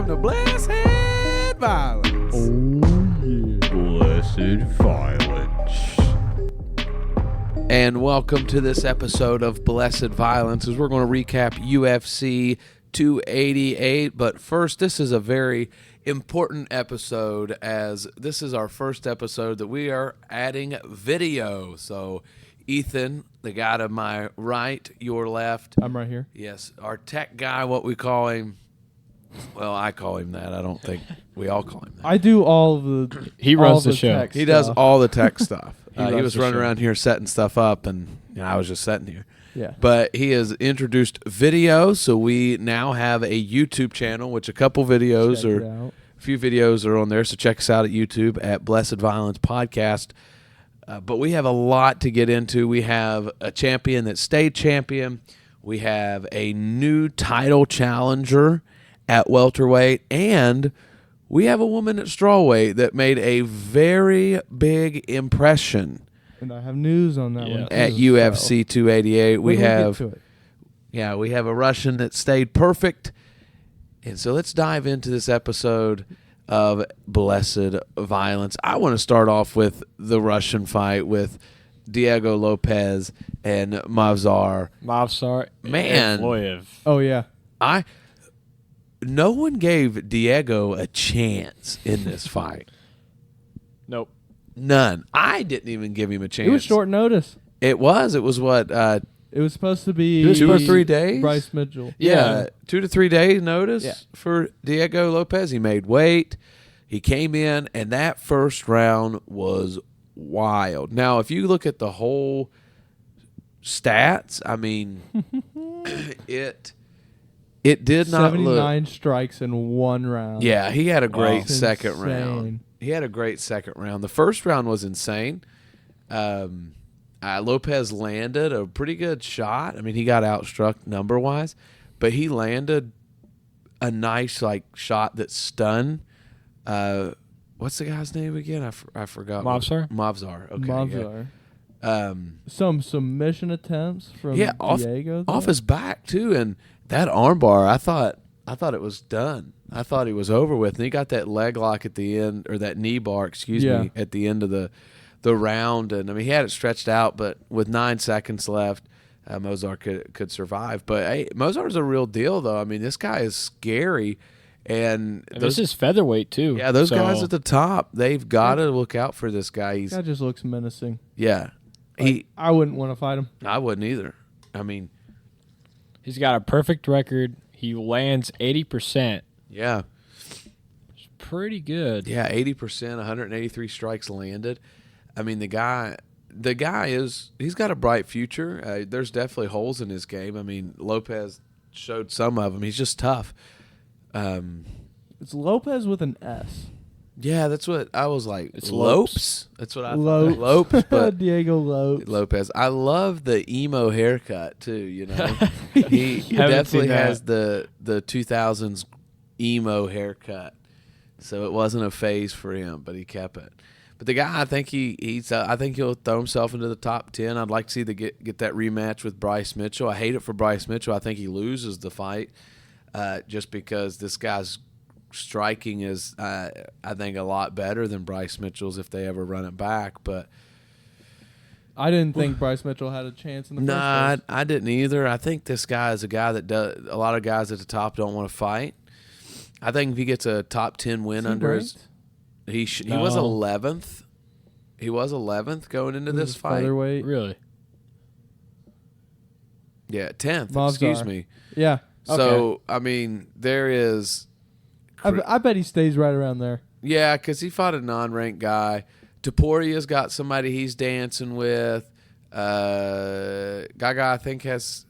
Welcome to Blessed Violence. Oh, yeah. Blessed Violence. And welcome to this episode of Blessed Violence, as we're going to recap UFC 288. But first, this is a very important episode, as this is our first episode that we are adding video. So, Ethan, the guy to my right, your left. I'm right here. Yes, our tech guy, what we call him. Well, I call him that. I don't think we all call him that. I do all the. He runs all the show. tech He does stuff. all the tech stuff. He runs was the running show. around here setting stuff up, and I was just sitting here. Yeah. But he has introduced video, so we now have a YouTube channel, which a couple videos Check it or out. a few videos are on there. So check us out at YouTube at Blessed Violence Podcast. But we have a lot to get into. We have a champion that stayed champion. We have a new title challenger at welterweight, and we have a woman at strawweight that made a very big impression And I have news on that Yeah. one. at too, UFC 288. so We when get have to it. we have a Russian that stayed perfect. And so let's dive into this episode of Blessed Violence. I want to start off with the Russian fight with Diego Lopez and Mavzar. Mavzar. Man. Evloev. Oh yeah. No one gave Diego a chance in this fight. Nope. None. I didn't even give him a chance. It was short notice. It was. It was what? It was supposed to be 2 or 3 days? Bryce Mitchell. Yeah, 2 to 3 days notice Yeah. for Diego Lopez. He made weight. He came in, and that first round was wild. Now, if you look at the whole stats, I mean, it did not look. 79 strikes in one round. Yeah, he had a great That's second round. insane. He had a great second round. The first round was insane. Lopez landed a pretty good shot. I mean, he got outstruck number-wise, but he landed a nice shot that stunned. What's the guy's name again? I forgot. Mavzar? Mavzar. Okay. Mavzar. Yeah. Some submission attempts from Diego. Off his back too, and that armbar. I thought it was done. I thought he was over with, and he got that leg lock at the end, or that knee bar, me, at the end of the round. And I mean, he had it stretched out, but with 9 seconds left, Mozart could survive. But hey, Mozart's a real deal, though. I mean, this guy is scary, and This is featherweight, too. yeah, those guys at the top, they've got to look out for this guy. That guy just looks menacing. Yeah, I wouldn't want to fight him. I wouldn't either. I mean, He's got a perfect record. He lands 80%. yeah. It's pretty good. Yeah, 80%, 183 strikes landed. I mean, the guy he's got a bright future. There's definitely holes in his game. I mean, Lopez showed some of them. He's just tough. It's Lopez with an S. Yeah, that's what I was like. It's Lopes. That's what I thought. Lopes. Lopes, but Diego Lopes. Lopez. I love the emo haircut too. You know, he Haven't definitely seen that. has the 2000s emo haircut. So it wasn't a phase for him, but he kept it. But the guy, I think I think he'll throw himself into the top 10. I'd like to see get that rematch with Bryce Mitchell. I hate it for Bryce Mitchell. I think he loses the fight just because this guy's striking is, I think, a lot better than Bryce Mitchell's if they ever run it back. But I didn't think Bryce Mitchell had a chance in the first nah, place. I didn't either. I think this guy is a guy that does. A lot of guys at the top don't want to fight. I think if he gets a top 10 win Is he under ranked? his, he was No. 11th. He was 11th going into This this is fight. featherweight. Really? Yeah, 10th. Mavzar. Excuse me. Yeah. So I mean, there is. I bet he stays right around there. Yeah, because he fought a non-ranked guy. Toporia's got somebody he's dancing with. Gaga, I think, has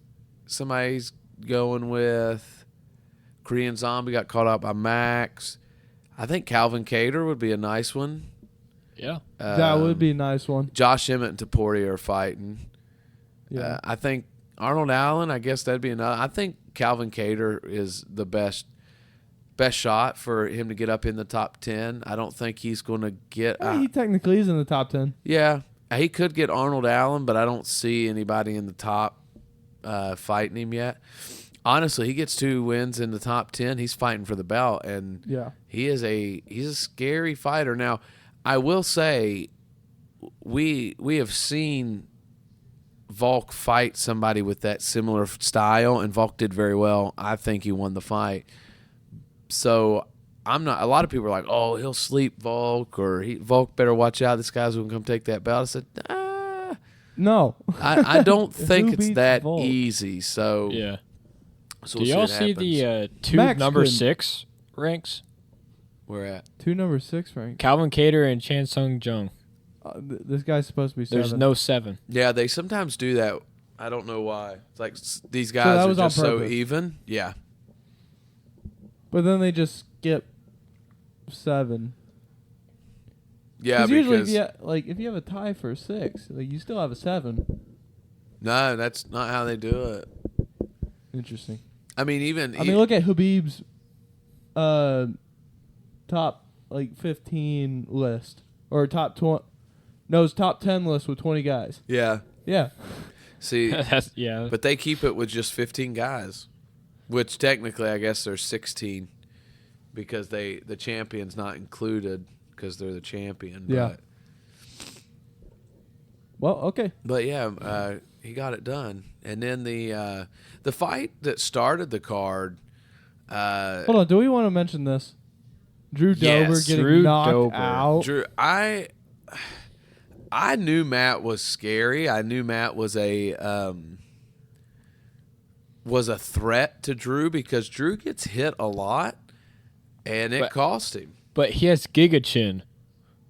somebody he's going with. Korean Zombie got caught out by Max. I think Calvin Cater would be a nice one. Yeah. That would be a nice one. Josh Emmett and Topuria are fighting. Yeah. I think Arnold Allen, I guess that'd be another. I think Calvin Cater is the best shot for him to get up in the top 10. I don't think he's going to get. He technically is in the top 10. Yeah, he could get Arnold Allen, but I don't see anybody in the top fighting him yet. honestly, he gets 2 wins in the top 10. He's fighting for the belt, and Yeah. he's a scary fighter. Now, I will say, we have seen Volk fight somebody with that similar style, and Volk did very well. I think he won the fight. So I'm not. A lot of people are like, "Oh, he'll sleep Volk," or Volk better watch out. This guy's going to come take that belt. I said, No. I don't think Who it's beats that Volk? easy. So Yeah. So Do we'll y'all what see happens. the two Max number couldn't- 6 ranks? We're at? 2 number 6 rank. Calvin Cater and Chan Sung Jung. This guy's supposed to be 7. There's no 7. Yeah, they sometimes do that. I don't know why. It's like these guys that are was on just so purpose. even. Yeah. But then they just skip 7. Yeah, usually because if you have a tie for a 6, like you still have a 7. no, that's not how they do it. Interesting. I mean, Look at Habib's top 15 list or top 20. No, his top 10 list with 20 guys. yeah. Yeah. See, That's yeah. but they keep it with just 15 guys, which technically I guess there's 16 because the champion's not included because they're the champion. Yeah. Well, okay. But yeah, he got it done. And then the fight that started the card. Hold on. Do we want to mention this? Drew Yes, Dober getting Drew knocked Dober. out. Drew, I knew Matt was scary. I knew Matt was a threat to Drew because Drew gets hit a lot, and it cost him. But he has Giga Chin.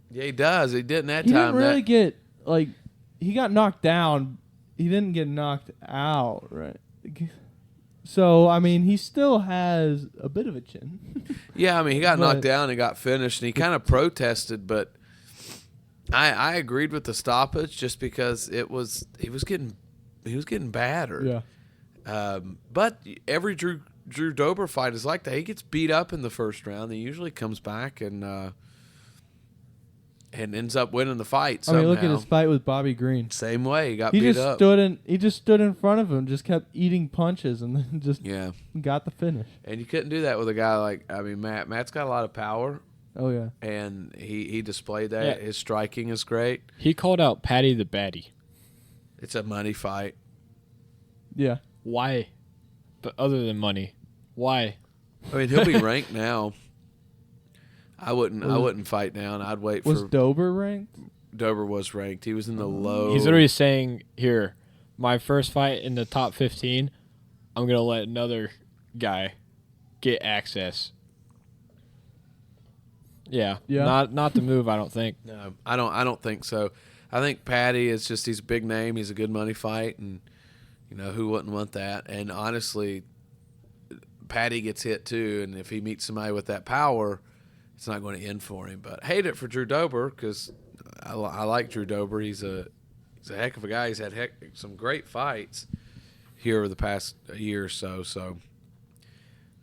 Yeah, he does. He didn't that He time. didn't really get he got knocked down. He didn't get knocked out, right? So I mean, he still has a bit of a chin. Yeah, I mean, he got But- knocked down and got finished, and he kind of protested, but I agreed with the stoppage just because he was getting battered. Yeah. But every Drew Dober fight is like that. He gets beat up in the first round. He usually comes back and ends up winning the fight somehow. I mean, look at his fight with Bobby Green. Same way, he got He beat just up. stood in front of him, just kept eating punches, and then just Yeah, got the finish. and you couldn't do that with a guy like Matt. Matt's got a lot of power, Oh yeah. and he displayed that. Yeah. His striking is great. He called out Patty the Baddie. It's a money fight. Yeah. Why? But other than money, why? I mean, he'll be ranked now. I wouldn't fight down. I'd wait Was for Dober ranked? Dober was ranked. He was in the low. He's literally saying, "Here, my first fight in the top 15. I'm gonna let another guy get access." Yeah. Yeah. Not the move. I don't think. No, I don't think so. I think Patty is just he's a big name. He's a good money fight, and who wouldn't want that? And honestly, Patty gets hit too, and if he meets somebody with that power, it's not going to end for him. But hate it for Drew Dober because I like Drew Dober. He's a heck of a guy. He's had some great fights here over the past year or so. So,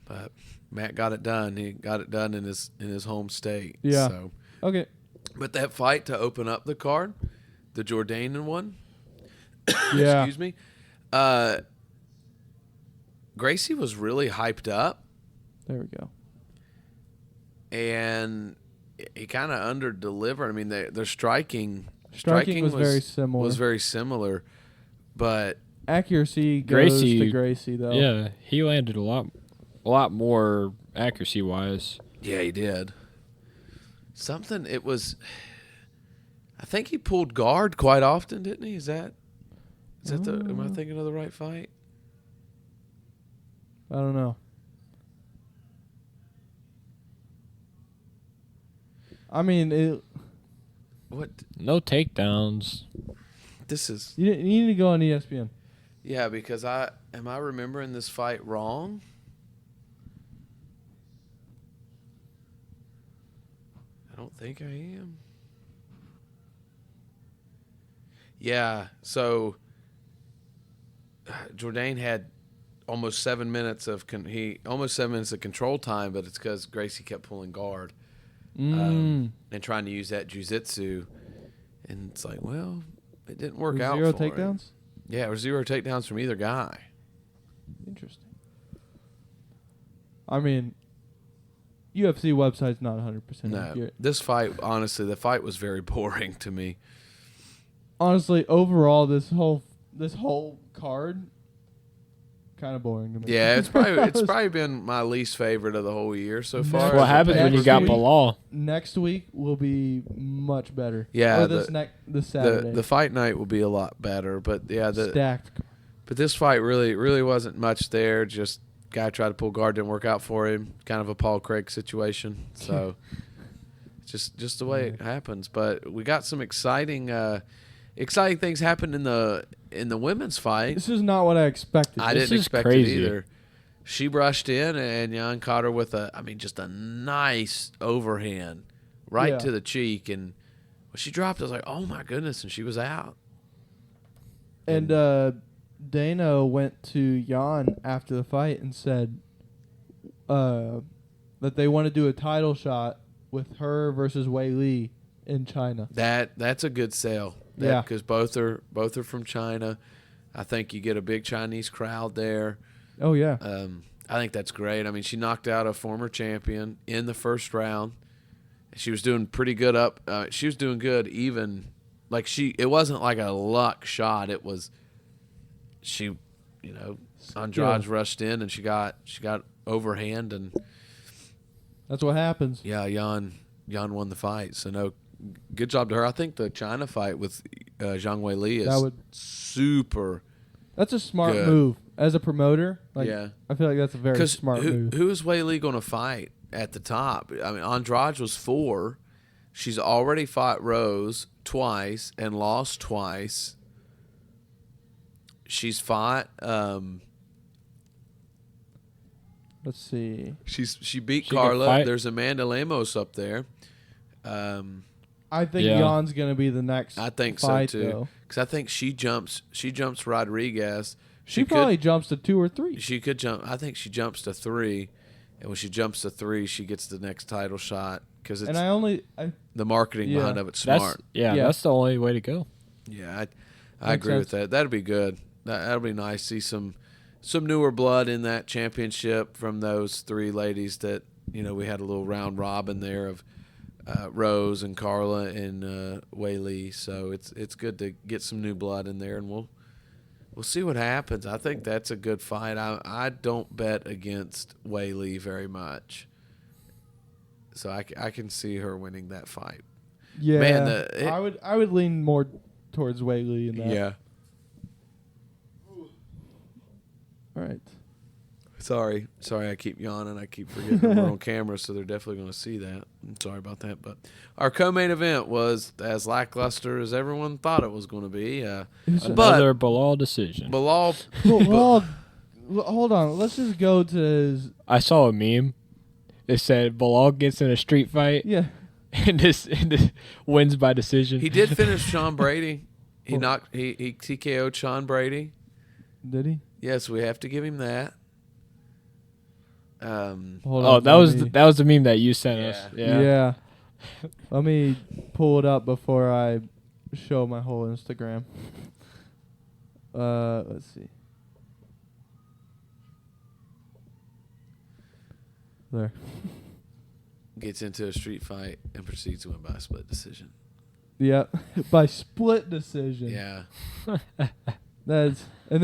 but Matt got it done. He got it done in his home state. Yeah. So, Okay. but that fight to open up the card, the Jordanian one. Yeah. Excuse me. Gracie was really hyped up, There we go. and he kind of under delivered. I mean, their striking Was very similar. Was very similar, but Accuracy goes Gracie- to Gracie though. Yeah, he landed a lot more accuracy wise. yeah, he did. Something it was. I think he pulled guard quite often, didn't he? Is that the? Am I thinking of the right fight? I don't know. I mean, What? No takedowns. This is. you need to go on ESPN. Yeah, because am I remembering this fight wrong? I don't think I am. Yeah, so Jourdain had almost 7 minutes of control time, but it's because Gracie kept pulling guard and trying to use that jiu-jitsu, and it's like, well, it didn't work out. Zero for him. takedowns. Yeah, or 0 takedowns from either guy. Interesting. I mean, UFC website's not 100% No, accurate. this fight, honestly, the fight was very boring to me. Honestly, overall, this whole card, kind of boring to me. Yeah, it's probably been my least favorite of the whole year so far. That's what happens when you got Next week- Bilal. Next week will be much better. Yeah, Or this Saturday. The fight night will be a lot better, but yeah, Stacked. but this fight really wasn't much there. Just guy tried to pull guard, didn't work out for him. Kind of a Paul Craig situation. So just the way it happens. But we got some exciting things happen in the women's fight. This is not what I expected. I This didn't is expect crazy. it either. She brushed in, and Jan caught her with just a nice overhand right Yeah. to the cheek. And when she dropped, I was like, oh, my goodness, and she was out. And Dana went to Jan after the fight and said that they want to do a title shot with her versus Wei Li in China. That's a good sale. Yeah. Because both are from China. I think you get a big Chinese crowd there. Oh, yeah. I think that's great. I mean, she knocked out a former champion in the first round. She was doing pretty good up. She was doing good even. It wasn't like a luck shot. It was Andrade rushed in and she got overhand, and That's what happens. yeah, Jan won the fight. So no, good job to her. I think the China fight with Zhang Weili is super. That's a smart Good. move. As a promoter, Yeah. I feel like that's a very smart move. Who is Weili going to fight at the top? I mean, Andrade was 4. She's already fought Rose twice and lost twice. She's fought. Let's see. She beat She can Carla. fight. There's Amanda Lemos up there. I think Yeah. Jan's going to be the next I think fight, so too. though. Because I think she jumps Rodriguez. She probably jumps to 2 or 3. She could jump. I think she jumps to 3, and when she jumps to 3, she gets the next title shot because it's And I the marketing Yeah. behind of it's That's smart. Yeah. that's the only way to go. Yeah, I Makes agree with sense. that. That'd be good. That'll be nice. See some newer blood in that championship from those 3 ladies that we had a little round robin there of Rose and Carla and Wei Li. So it's good to get some new blood in there, and we'll see what happens. I think that's a good fight. I don't bet against Wei Li very much, so I can see her winning that fight. yeah. Man, I would lean more towards Wei Li in that. Yeah. All right. Sorry, I keep yawning. I keep forgetting we're on camera, so they're definitely going to see that. I'm sorry about that. But our co-main event was as lackluster as everyone thought it was going to be. Another Bilal decision. Bilal, Well, hold on. Let's just go to his. I saw a meme. It said Bilal gets in a street fight Yeah. and this wins by decision. he did finish Sean Brady. He TKO'd Sean Brady. Did he? Yes, we have to give him that. Hold Oh, on, that let was the meme that you sent us. Yeah. Yeah. Let me pull it up before I show my whole Instagram. Let's see. There. Gets into a street fight and proceeds to win by a split decision. Yeah, by split decision. Yeah. That's and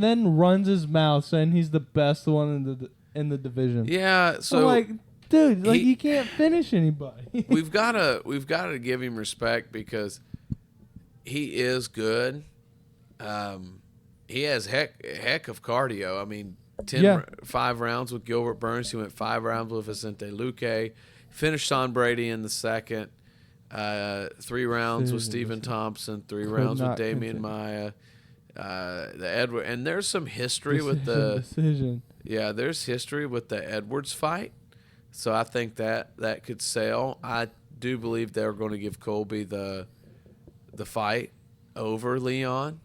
then runs his mouth saying he's the best one in the division. Yeah, So so like, dude, like he- you can't finish anybody. we've got to give him respect because he is good. He has heck of cardio. I mean, 5 rounds with Gilbert Burns. He went 5 rounds with Vicente Luque. Finished Sean Brady in the second. 3 rounds with Stephen Thompson. 3 rounds with not Damian continue. Maya. The Edward, and there's some history with the decision. yeah. There's history with the Edwards fight, so I think that could sell. I do believe they're going to give Colby the fight over Leon,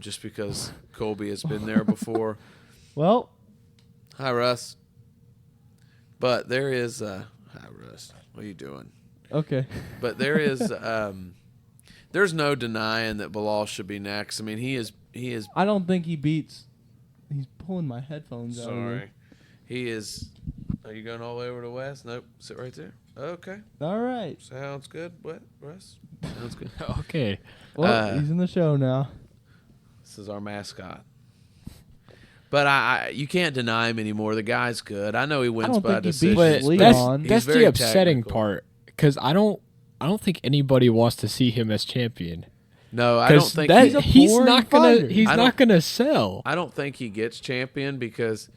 just because Colby has been there before. Well, Hi, Russ. But there is hi, Russ. What are you doing? okay. But there is there's no denying that Bilal should be next. I mean, he is I don't think he beats. He's pulling my headphones out. Of sorry. here. He is. Are you going all the way over to West? Nope. Sit right there. Okay. All right. Sounds good. What, Russ? Sounds good. Okay. Well, he's in the show now. This is our mascot. But you can't deny him anymore. The guy's good. I know he wins don't by think he decision. beats But Leon. that's very the upsetting technical. part because I don't think anybody wants to see him as champion. No, I don't think that, he's a he's boring not gonna fighter. he's I not don't- gonna sell. I don't think he gets champion because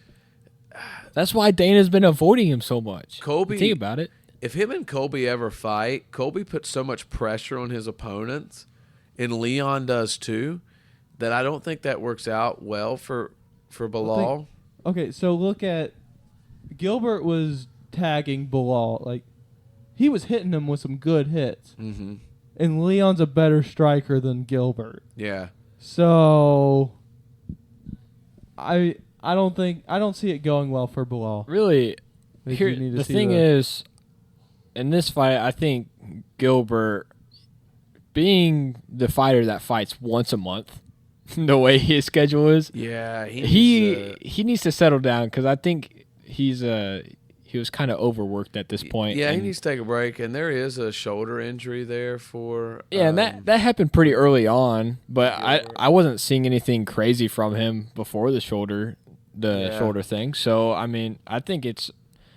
That's why Dana's been avoiding him so much. Colby- Think about it. if him and Colby ever fight, Colby puts so much pressure on his opponents, and Leon does too, that I don't think that works out well for Bilal. Okay, so look at Gilbert was tagging Bilal. Like, he was hitting him with some good hits. Mm-hmm. And Leon's a better striker than Gilbert. Yeah. So I don't see it going well for Bilal. Really, I think here you need to the see thing is, in this fight, I think Gilbert, being the fighter that fights once a month, the way his schedule is, Yeah. he needs to settle down because I think he was kind of overworked at this point. Yeah, he and, needs to take a break, and there is a shoulder injury there for. Yeah, and that happened pretty early on, but I wasn't seeing anything crazy from him before the shoulder thing. So I mean, I think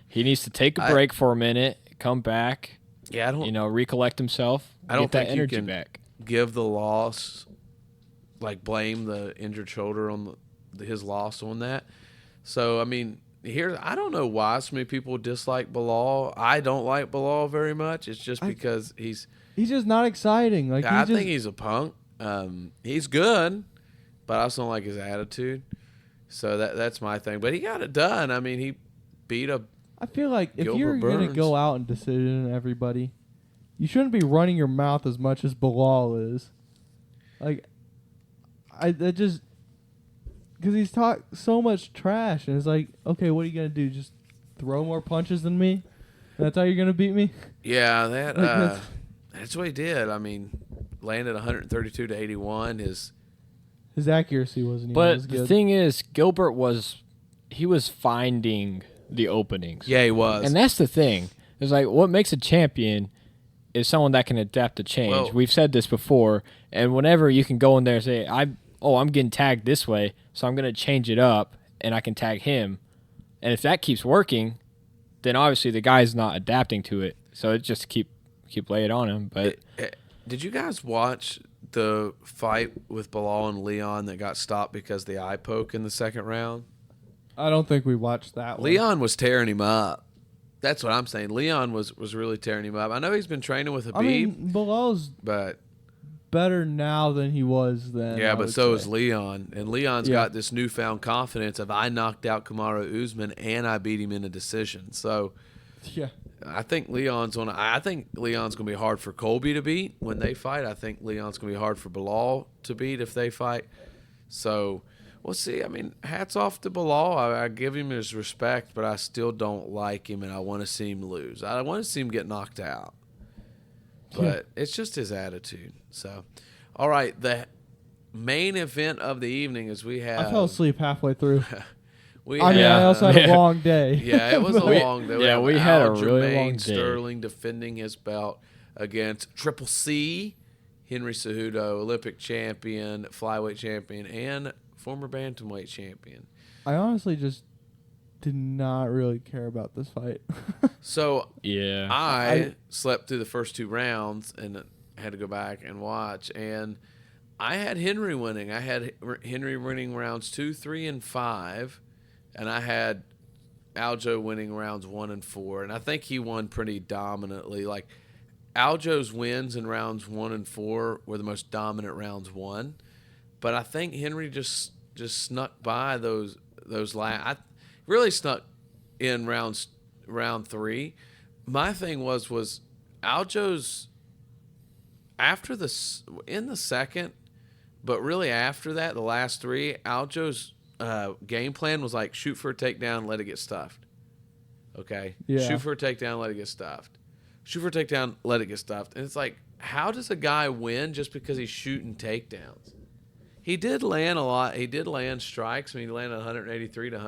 he needs to take a break for a minute, come back, Yeah, I don't recollect himself, I don't get that think you energy can back. give the loss, like blame the injured shoulder on his loss on that. So I mean, I don't know why so many people dislike Bilal. I don't like Bilal very much. It's just because he's just not exciting. Like, I think he's a punk. He's good, but I also don't like his attitude. So that's my thing. But he got it done. I mean, he beat a. I feel like if Gilbert you're going to Burns. go out and decision everybody, you shouldn't be running your mouth as much as Bilal is. Like, because he's talked so much trash, and it's like, okay, what are you going to do? Just throw more punches than me? That's how you're going to beat me? Yeah, Like, that's what he did. I mean, landed 132 to 81. His accuracy wasn't even as But good. the thing is, Gilbert was finding the openings. Yeah, he was. And that's the thing. It's like what makes a champion is someone that can adapt to change. Well- We've said this before, and whenever you can go in there and say, I'm getting tagged this way, so I'm going to change it up, and I can tag him. And if that keeps working, then obviously the guy's not adapting to it. So it just keep laying on him. But Did you guys watch the fight with Bilal and Leon that got stopped because of the eye poke in the second round? I don't think we watched that one. Leon was tearing him up. That's what I'm saying. Leon was really tearing him up. I know he's been training with Habib, I mean, Bilal's but better now than he was then. yeah, I but would so say. is Leon. And Leon's Yeah. got this newfound confidence of I knocked out Kamaru Usman and I beat him in a decision. So Yeah. I think Leon's going to be hard for Colby to beat when they fight. I think Leon's going to be hard for Bilal to beat if they fight. So we'll see. I mean, hats off to Bilal. I give him his respect, but I still don't like him, and I want to see him lose. I want to see him get knocked out. But it's just his attitude. So, all right, the main event of the evening is we have. I fell asleep halfway through. We I mean, have, I also had a long day. Yeah, it was a But- long day. Yeah, we had a really Aljamain long day. Sterling defending his belt against Triple C, Henry Cejudo, Olympic champion, flyweight champion, and former bantamweight champion. I honestly just did not really care about this fight. So yeah, I slept through the first two rounds and had to go back and watch. And I had Henry winning. I had Henry winning rounds 2, 3, and 5. And I had Aljo winning rounds 1 and 4. And I think he won pretty dominantly. Like, Aljo's wins in rounds 1 and 4 were the most dominant rounds won. But I think Henry just snuck by those last. Really snuck in round 3. My thing was Aljo's in the second, but really after that, the last 3, Aljo's game plan was like shoot for a takedown, let it get stuffed. Okay, Yeah. shoot for a takedown, let it get stuffed. Shoot for a takedown, let it get stuffed. And it's like, how does a guy win just because he's shooting takedowns? He did land a lot. He did land strikes. I mean, he landed 183 to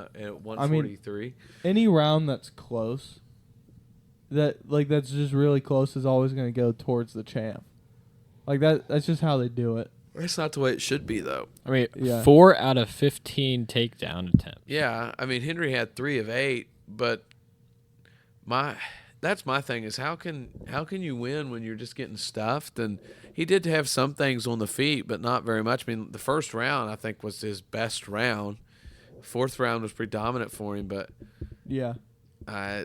143. Any round that's close, that's just really close, is always going to go towards the champ. Like that's just how they do it. That's not the way it should be, though. I mean, Yeah. 4 out of 15 takedown attempts. Yeah, I mean, Henry had 3 of 8, but that's my thing is how can you win when you're just getting stuffed? And he did have some things on the feet, but not very much. I mean, the first round I think was his best round. Fourth round was pretty dominant for him, but Yeah.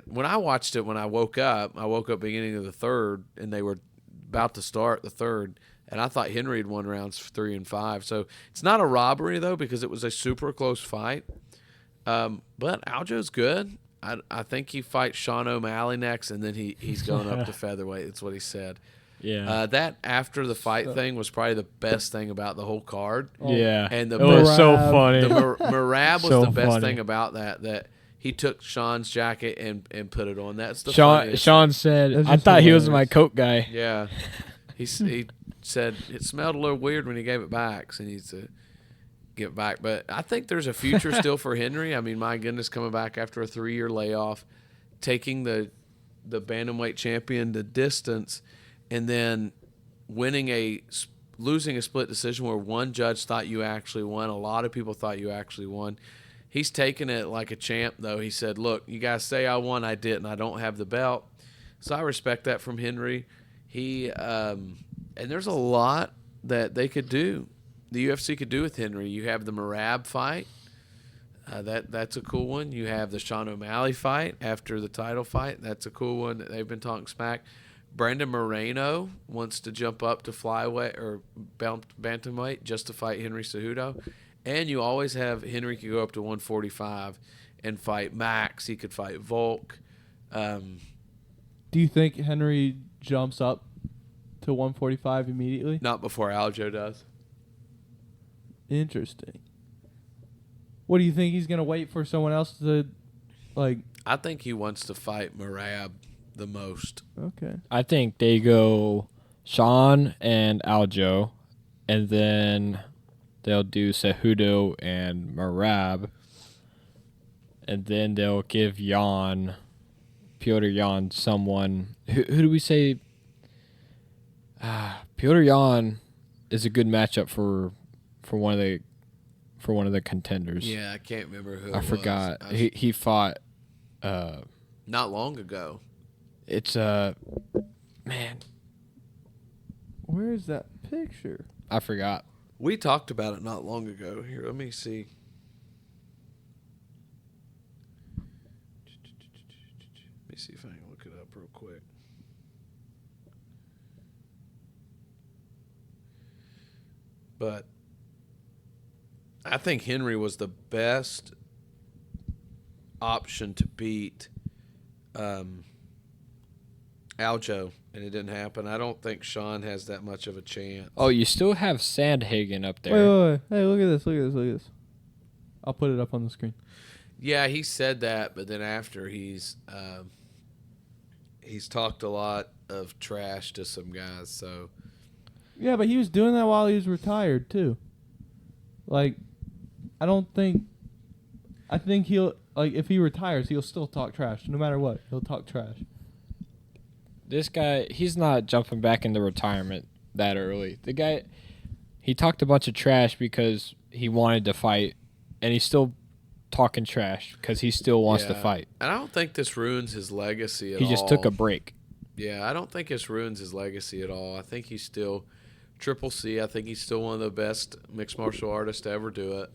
when I watched it, when I woke up beginning of the third, and they were about to start the third, and I thought Henry had won rounds 3 and 5. So it's not a robbery, though, because it was a super close fight. But Aljo's good. I think he fights Sean O'Malley next, and then he's going up to featherweight. That's what he said. Yeah. That after the fight thing was probably the best thing about the whole card. Yeah. And it was so funny. The Merab was So the best funny. thing about that he took Sean's jacket and put it on. That's the Sean funniest said, That's I just thought he was hilarious. my coat guy. Yeah. He said it smelled a little weird when he gave it back, so he needs to get it back. But I think there's a future still for Henry. I mean, my goodness, coming back after a 3-year layoff, taking the bantamweight champion the distance, and then losing a split decision where one judge thought you actually won. A lot of people thought you actually won. He's taking it like a champ, though. He said, look, you guys say I won, I didn't. I don't have the belt. So I respect that from Henry. He and there's a lot that they could do. The UFC could do with Henry. You have the Merab fight. That's a cool one. You have the Sean O'Malley fight after the title fight. That's a cool one that they've been talking smack. Brandon Moreno wants to jump up to flyweight or bantamweight just to fight Henry Cejudo. And you always have Henry could go up to 145 and fight Max. He could fight Volk. Do you think Henry jumps up to 145 immediately? Not before Aljo does. Interesting. What do you think, he's going to wait for someone else to, like... I think he wants to fight Merab the most. Okay. I think they go Sean and Aljo, and then they'll do Cejudo and Merab, and then they'll give Piotr Jan someone. Who do we say? Piotr Jan is a good matchup for one of the contenders. Yeah, I can't remember who. I forgot. He fought. Not long ago. It's man, Where is that picture? I forgot. We talked about it not long ago. Here, let me see. Let me see if I can look it up real quick. But I think Henry was the best option to beat Aljo, and it didn't happen. I don't think Sean has that much of a chance. Oh, you still have Sandhagen up there. Wait. Hey, look at this. I'll put it up on the screen. Yeah, he said that, but then after he's talked a lot of trash to some guys. So Yeah, but he was doing that while he was retired, too. Like, I think he'll, like, if he retires, he'll still talk trash. No matter what, he'll talk trash. This guy, he's not jumping back into retirement that early. The guy, he talked a bunch of trash because he wanted to fight, and he's still talking trash because he still wants to fight. And I don't think this ruins his legacy at all. He just took a break. Yeah, I don't think this ruins his legacy at all. I think he's still Triple C. I think he's still one of the best mixed martial artists to ever do it.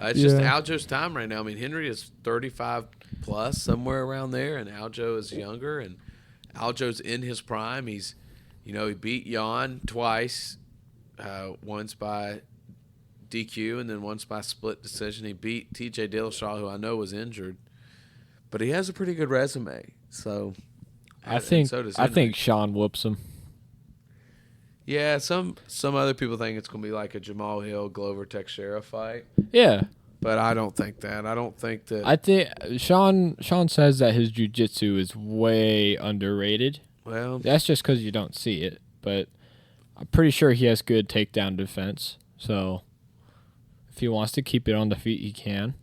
It's just Aljo's time right now. I mean, Henry is 35 plus, somewhere around there, and Aljo is younger, and Aljo's in his prime. He beat Jan twice, once by DQ and then once by split decision. He beat TJ Dillashaw, who I know was injured, but he has a pretty good resume. So I think Sean whoops him. Yeah, some other people think it's going to be like a Jamal Hill Glover Teixeira fight. Yeah, but I don't think that. I don't think that. I think Sean says that his jiu-jitsu is way underrated. Well, that's just because you don't see it, but I'm pretty sure he has good takedown defense. So If he wants to keep it on the feet, he can.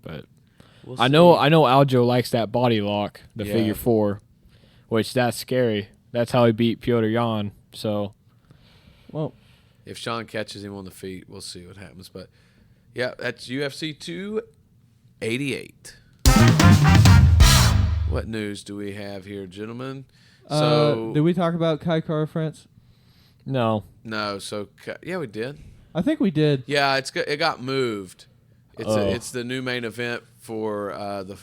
But We'll I see. know Aljo likes that body lock, the Yeah. figure 4, which that's scary. That's how he beat Piotr Jan. So Well, If Sean catches him on the feet, we'll see what happens. But yeah, that's UFC 288. What news do we have here, gentlemen? So did we talk about Kai Kara France? no, no, so yeah, we did. I think we did. Yeah, it got moved. Oh. It's the new main event for the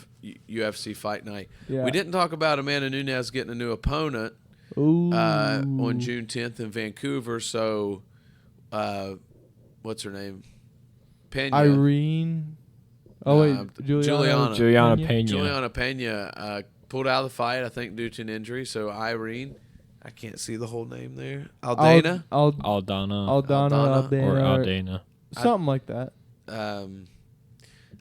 UFC Fight Night. Yeah. We didn't talk about Amanda Nunes getting a new opponent Ooh. on June 10th in Vancouver. So, what's her name? Pena. Irene. Oh wait, Juliana. Juliana Pena? Pena. Juliana Pena pulled out of the fight, I think, due to an injury. So Irene, I can't see the whole name there. Aldana. Aldana, Aldana. Aldana. Aldana. or Aldana. Something like that.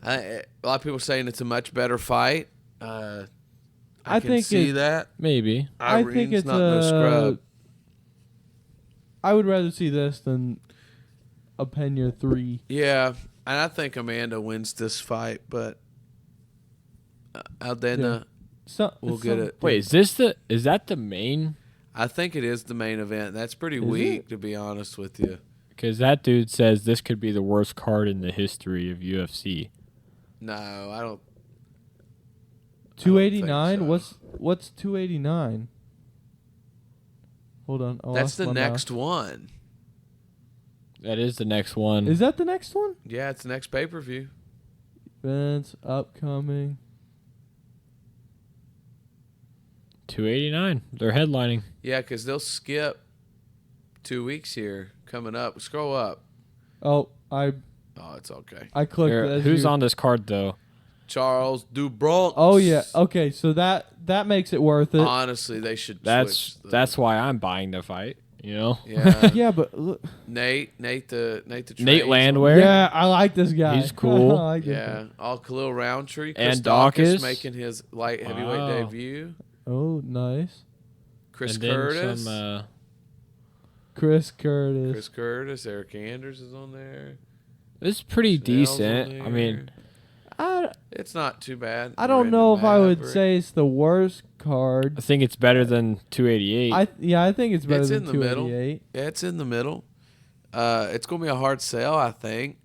A lot of people saying it's a much better fight. I can think see that. Maybe. I think Irene's it's not no scrub. I would rather see this than a Pena 3. Yeah, and I think Amanda wins this fight, but Aldana will get it. Wait, is that the main? I think it is the main event. That's pretty weak, to be honest with you. Because that dude says this could be the worst card in the history of UFC. No, I don't. 289. so. What's 289? Hold on. That's the next one. That is the next one. Is that the next one? Yeah, it's the next pay-per-view. Events upcoming. 289. They're headlining. Yeah, because they'll skip 2 weeks here coming up. Scroll up. Oh, It's okay. I clicked. Here, who's on this card though? Charles Dubronx. Oh yeah. Okay, so that makes it worth it. Honestly, they should. Switch That's why I'm buying the fight. You know. Yeah. Yeah, but look. Nate Nate Landwehr. Yeah, I like this guy. He's cool. I like this Yeah, guy. all Khalil Roundtree. And Chris Dawkins Dawkins. making his light heavyweight Wow. debut. Oh, nice. Chris And then Curtis. some, Chris Curtis. Chris Curtis. Eric Anders is on there. it's pretty Snell's on decent. I mean, it's not too bad. I don't Miranda know if I would Maverick. say it's the worst card. I think it's better than 288. I think it's better It's than in the middle. 288. Yeah, it's in the middle. It's going to be a hard sell, I think,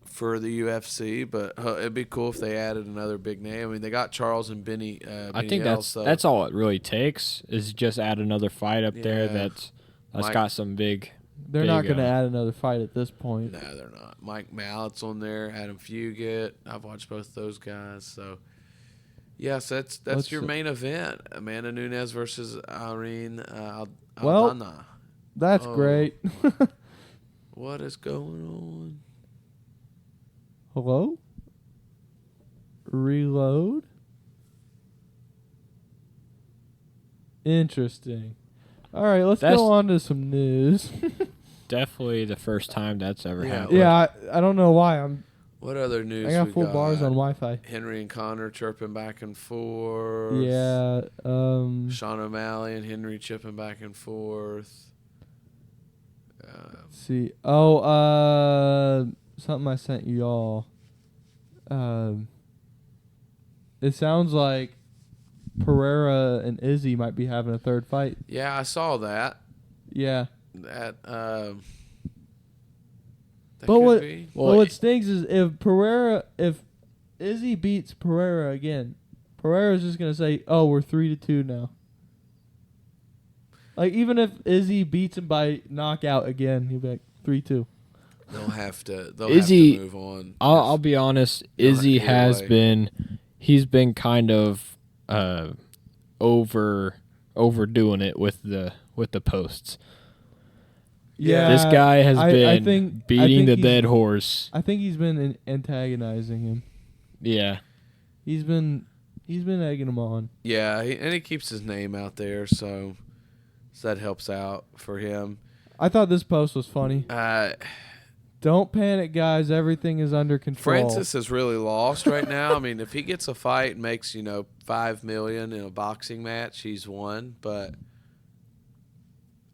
for the UFC, but it'd be cool if they added another big name. I mean, they got Charles and Benny. I think Beniel, that's all it really takes is just add another fight up there Yeah. that's Mike- got some big. They're not going to Big, add another fight at this point. No, they're not. Mike Mallett's on there. Adam Fugit. I've watched both of those guys. So, yes, that's Let's your see. main event. Amanda Nunes versus Irene Well- Aldana. That's Oh. great. What is going on? Hello? Reload? Interesting. All right, let's That's- go on to some news. Definitely the first time that's ever Yeah. happened. Yeah, I don't know why. What other news? I got we full bars on Wi-Fi. Henry and Connor chirping back and forth. Yeah. Sean O'Malley and Henry chipping back and forth. Let's see. Oh, something I sent you all. It sounds like Pereira and Izzy might be having a third fight. Yeah, I saw that. Yeah. That But could what? be. Well, what stinks is if Izzy beats Pereira again, Pereira's just gonna say, "Oh, we're 3-2 now." Like even if Izzy beats him by knockout again, he'll be like 3-2. They'll have to Izzy- move on. I'll be honest. Izzy either has way. been, he's been kind of overdoing it with the posts. Yeah, This guy has I been think beating the he's- dead horse. I think he's been antagonizing him. Yeah. He's been egging him on. Yeah, and he keeps his name out there, so that helps out for him. I thought this post was funny. Don't panic, guys. Everything is under control. Francis is really lost right now. I mean, if he gets a fight and makes $5 million in a boxing match, he's won. But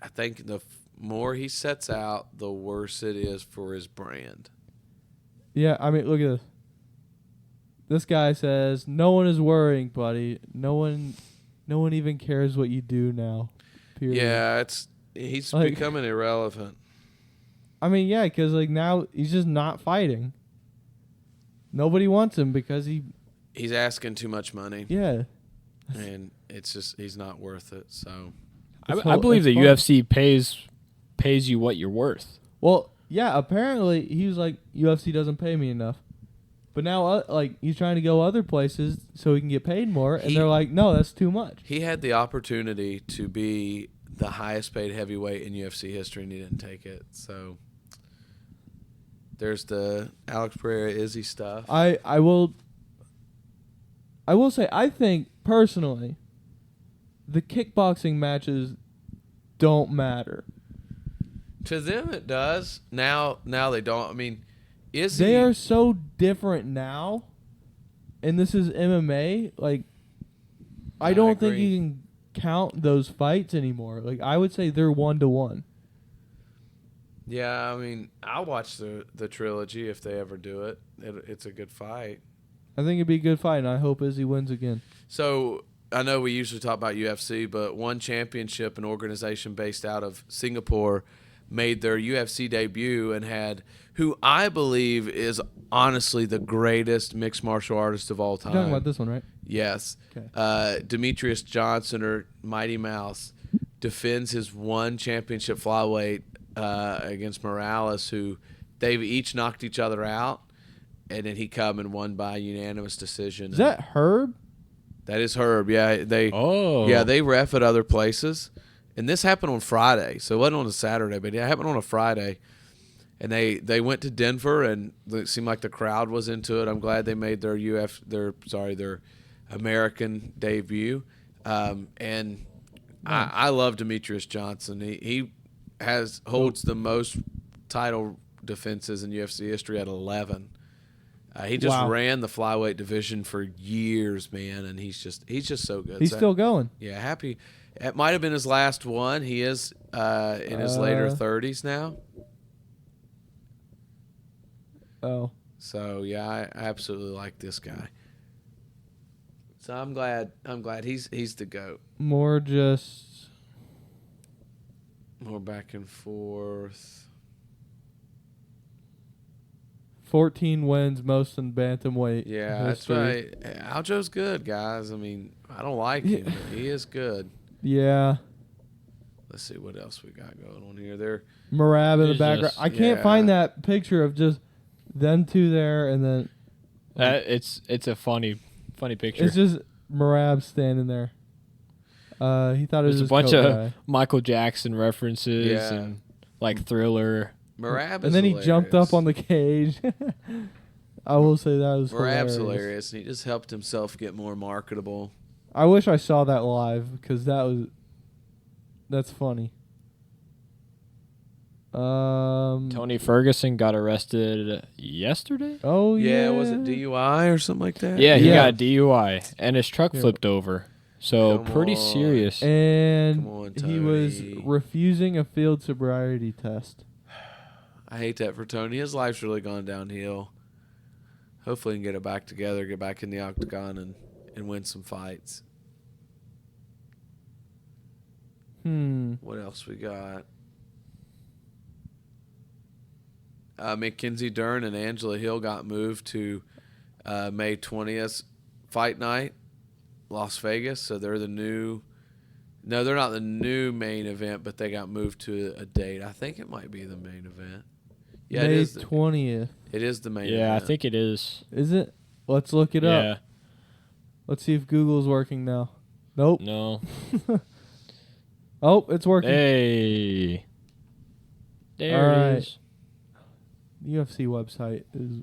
I think the more he sets out, the worse it is for his brand. Yeah, I mean, look at this. This guy says, "No one is worrying, buddy. No one even cares what you do now." Period. Yeah, he's Like- becoming irrelevant. I mean, yeah, because like now he's just not fighting. Nobody wants him because He's asking too much money, yeah. and it's just he's not worth it. So I believe the it's fun. UFC pays you what you're worth. Well, yeah, apparently he was like, UFC doesn't pay me enough. But now, like, he's trying to go other places so he can get paid more, and they're like, no, that's too much. he had the opportunity to be the highest paid heavyweight in UFC history, and he didn't take it. So there's the Alex Pereira Izzy stuff. I will say, I think, personally, the kickboxing matches don't matter. To them, it does. Now they don't. I mean, Izzy. They are so different now, and this is MMA. Like, I don't think agree. you can count those fights anymore. Like, I would say they're 1-1. Yeah, I mean, I'll watch the trilogy if they ever do it. It's a good fight. I think it'd be a good fight, and I hope Izzy wins again. So I know we usually talk about UFC, but one championship, an organization based out of Singapore, made their UFC debut and had who I believe is honestly the greatest mixed martial artist of all time. You're talking about this one, right? Yes. Okay. Demetrius Johnson, or Mighty Mouse, defends his one championship flyweight against Morales, who they've each knocked each other out, and then he come and won by unanimous decision. Is that Herb? That is Herb. Yeah, Oh. they ref at other places. And this happened on Friday, so it wasn't on a Saturday, but it happened on a Friday. And they went to Denver, and it seemed like the crowd was into it. I'm glad they made their American debut. And I love Demetrius Johnson. He holds the most title defenses in UFC history at 11. He just ran the flyweight division for years, man, and he's just so good. He's still going. Yeah, happy. It might have been his last one. He is in his later 30s now. Oh. So yeah, I absolutely like this guy. So I'm glad he's the GOAT. More back and forth. 14 wins, most in bantamweight. Yeah, that's right. Aljo's good, guys. I mean, I don't like him, but he is good. Yeah. Let's see what else we got going on here. There, Marab in the There's background. just- I can't find that picture of just them two there, and then It's a funny picture. it's just Marab standing there. He thought it was There's a his bunch coat of guy. Michael Jackson references Yeah. and like Thriller. Marab is And then he jumped up hilarious. on the cage. I will say that was Marab's hilarious. hilarious, and he just helped himself get more marketable. I wish I saw that live because that's funny. Tony Ferguson got arrested yesterday. Oh yeah. Was it DUI or something like that? Yeah, he Yeah. got DUI and his truck Yeah. flipped over. So Come pretty on. serious. And Come on, he was Tony. refusing a field sobriety test. I hate that for Tony. His life's really gone downhill. Hopefully he can get it back together, get back in the octagon, and win some fights. What else we got? Mackenzie Dern and Angela Hill got moved to May 20th fight night, Las Vegas. So they're the new. No, they're not the new main event, but they got moved to a date. I think it might be the main event. Yeah, May it is. 20th. It is the main Yeah, I event. think it is. Is it? Let's look it Yeah. up. Let's see if Google's working now. Nope. No. Oh, it's working. Hey. There All it right. is. The UFC website is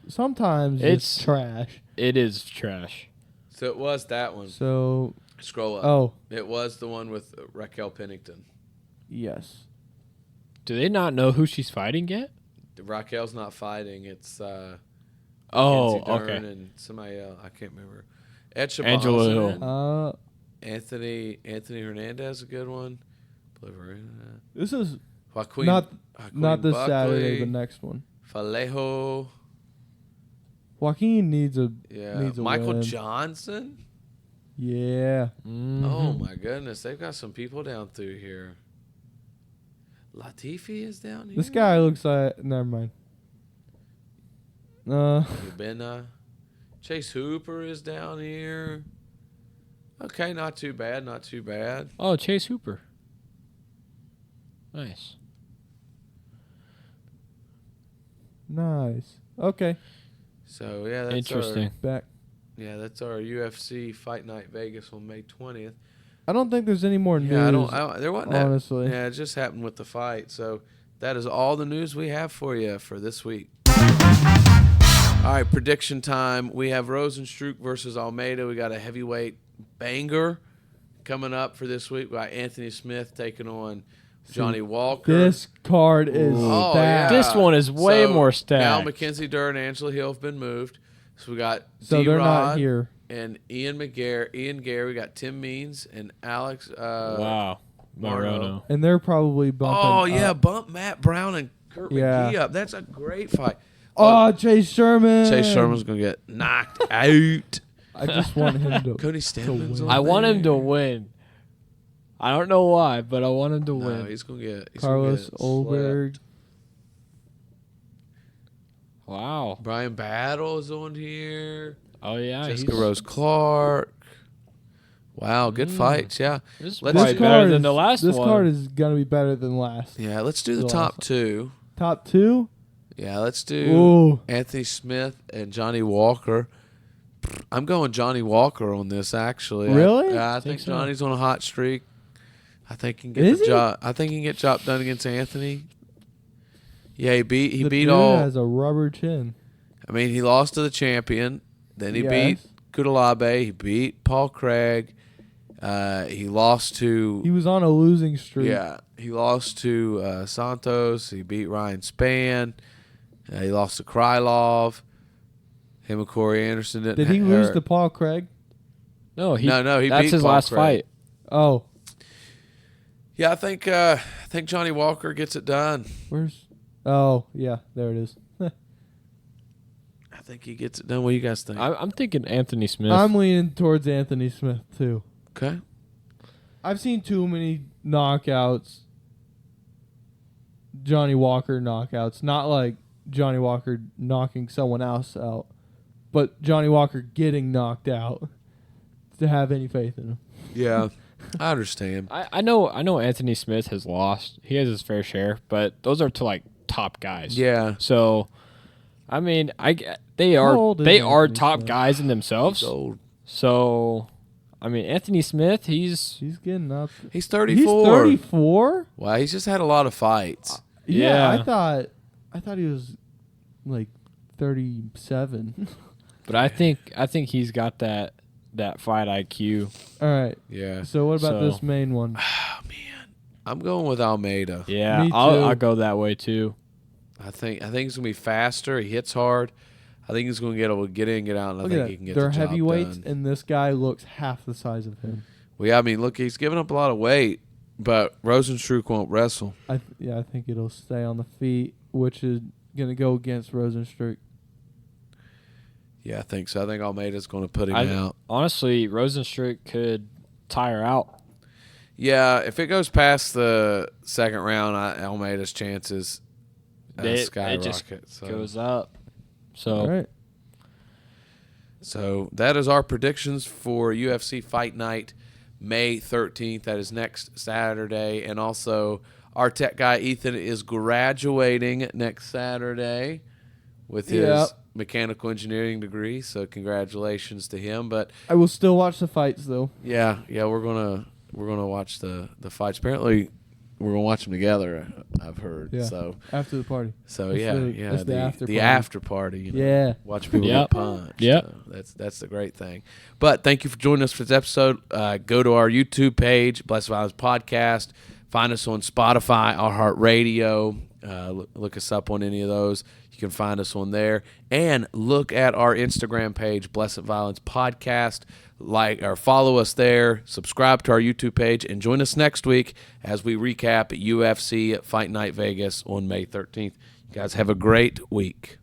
sometimes It's- it's trash. It is trash. So it was that one. So, Scroll up. oh, It was the one with Raquel Pennington. yes. Do they not know who she's fighting yet? Raquel's not fighting. It's Oh, Mackenzie Dern okay. and somebody else. I can't remember. Ed Angela Shabazian. Hill. Anthony Hernandez, a good one. This is Joaquin, not Joaquin this Buckley, Saturday, the next one. Falejo. Joaquin needs a Michael win. Johnson. Yeah. Oh my goodness, they've got some people down through here. Latifi is down here. This guy looks like. Never mind. Been Chase Hooper is down here. Okay, not too bad. Not too bad. Oh, Chase Hooper. Nice. Nice. Okay. So yeah, that's Interesting. Back. That's our UFC Fight Night Vegas on May 20th. I don't think there's any more news. Yeah, I don't. There wasn't. Honestly. Yeah, it just happened with the fight. So that is all the news we have for you for this week. All right, prediction time. We have Rosenstruck versus Almeida. We got a heavyweight banger coming up for this week. We got Anthony Smith taking on Johnny Walker. This card is stacked. This one is way more stacked. Now Mackenzie Dern and Angela Hill have been moved. So we got So they're not D-Rod here. and Ian Gary. We got Tim Means and Alex Wow. Morono. And they're probably bumping. Oh, yeah, up. bump Matt Brown and Kurt McGee up. That's a great fight. Oh, Chase Sherman. Chase Sherman's going to get knocked out. I just want him to. Cody Stedman's win. on I want him there. to win. I don't know why, but I want him to No, win. he's going to get Carlos Olberg. Wow. Brian Battle is on here. Oh, yeah. Jessica Rose Clark. Wow, good fights. Yeah. This is Let's probably do- better than the last This one. card is gonna be better than last. Yeah, let's do the The top last two. Top two. Yeah, let's do Ooh. Anthony Smith and Johnny Walker. I'm going Johnny Walker on this, actually. Really? I think so. Johnny's on a hot streak. I think he can get Is the he? job. I think he can get job done against Anthony. Yeah, he beat The dude all. has a rubber chin. I mean, he lost to the champion. Then he Yes. beat Kudalabe. He beat Paul Craig. He lost to. He was on a losing streak. Yeah, he lost to Santos. He beat Ryan Spann. He lost to Krylov. Him and Corey Anderson didn't. Did he lose to Paul Craig? No, he He that's beat his Paul last Craig. fight. Oh, Yeah, I think Johnny Walker gets it done. where's? Oh, yeah, there it is. I think he gets it done. What do you guys think? I'm thinking Anthony Smith. I'm leaning towards Anthony Smith too. Okay. I've seen too many knockouts. Johnny Walker knockouts, not like Johnny Walker knocking someone else out, but Johnny Walker getting knocked out to have any faith in him. Yeah, I understand. I know Anthony Smith has lost. He has his fair share, but those are to like top guys. Yeah. So, I mean, they How old is are Anthony top Smith? guys in themselves. He's old. So, I mean, Anthony Smith, he's He's getting up. He's He's 34. 34? Wow, he's just had a lot of fights. Yeah, Yeah. I thought he was like 37. but I think he's got that fight IQ. All right. Yeah. So what about So- this main one? Oh man, I'm going with Almeida. Yeah, Me too. I'll go that way too. I think he's gonna be faster. He hits hard. I think he's gonna get able to get in, get out, and Look I at think he that. can get They're the job heavyweights, done. and this guy looks half the size of him. Well, yeah, I mean, look, he's giving up a lot of weight, but Rosenstruck won't wrestle. I think it'll stay on the feet, which is going to go against Rosenstruck. Yeah, I think so. I think Almeida's going to put him out. Honestly, Rosenstruck could tire out. Yeah, if it goes past the second round, Almeida's chances It skyrocket. just goes up. So All right. So that is our predictions for UFC Fight Night, May 13th. That is next Saturday. And also, our tech guy, Ethan, is graduating next Saturday with his Yep. mechanical engineering degree. So congratulations to him. But I will still watch the fights, though. yeah, we're gonna watch the fights. Apparently, we're gonna watch them together. I've heard. Yeah. So After the party. so That's yeah, the after the party. after party. You know, Yeah. watch people Yep. get punched. Yep. So that's the great thing. But thank you for joining us for this episode. Go to our YouTube page, Blessed Violence Podcast. Find us on Spotify, iHeartRadio. Look us up on any of those. You can find us on there. And look at our Instagram page, Blessed Violence Podcast. Like or follow us there. Subscribe to our YouTube page. And join us next week as we recap UFC Fight Night Vegas on May 13th. You guys have a great week.